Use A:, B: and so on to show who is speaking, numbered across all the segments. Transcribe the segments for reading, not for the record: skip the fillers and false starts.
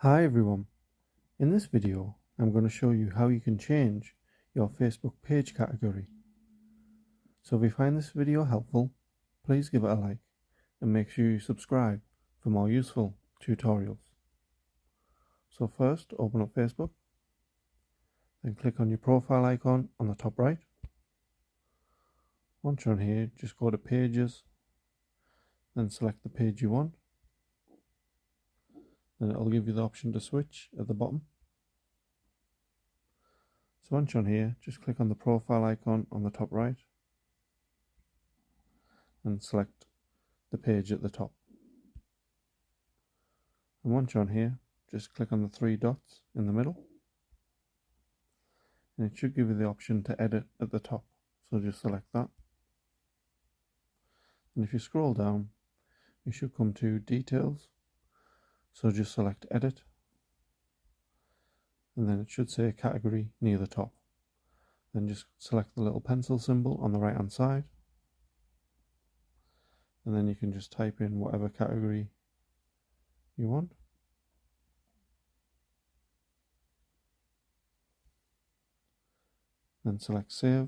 A: Hi everyone, in this video I'm going to show you how you can change your Facebook page category. So if you find this video helpful, please give it a like and make sure you subscribe for more useful tutorials. So first open up Facebook, then click on your profile icon on the top right. Once you're on here, just go to Pages, then select the page you want. Then it'll give you the option to switch at the bottom. So once you're on here, just click on the profile icon on the top right and select the page at the top. And once you're on here, just click on the three dots in the middle and it should give you the option to edit at the top, so just select that. And if you scroll down, you should come to Details, so just select Edit, and then it should say Category near the top. Then just select the little pencil symbol on the right hand side, and then you can just type in whatever category you want. Then select Save,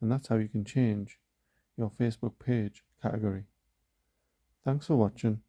A: and that's how you can change your Facebook page category. Thanks for watching.